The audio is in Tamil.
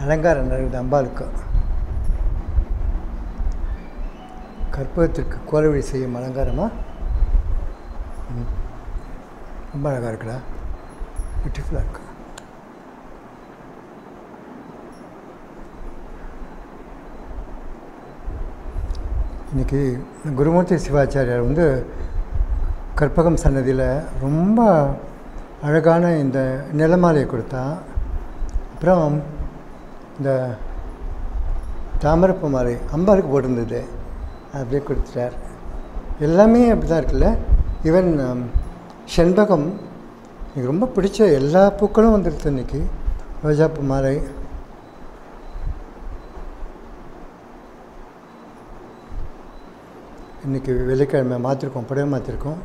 அலங்காரம் நடக்குது அம்பாளுக்கு. கற்பகத்திற்கு கோலவழி செய்யும் அலங்காரமாக ரொம்ப அழகாக இருக்குடா, பியூட்டிஃபுல்லாக இருக்கு. இன்றைக்கி குருமூர்த்தி சிவாச்சாரியார் வந்து கற்பகம் சன்னதியில் ரொம்ப அழகான இந்த நிலமாலையை கொடுத்தா. அப்புறம் இந்த தாமரப்பு மாலை அம்பாளுக்கு போட்டிருந்தது, அப்படியே கொடுத்துட்டார். எல்லாமே அப்படி தான் இருக்குல்ல. ஈவன் செண்பகம் எனக்கு ரொம்ப பிடிச்ச எல்லா பூக்களும் வந்துடுது இன்றைக்கி. ரோஜாப்பூ மாலை, இன்றைக்கி வெள்ளிக்கிழமை மாற்றிருக்கோம், புடவை மாற்றிருக்கோம்.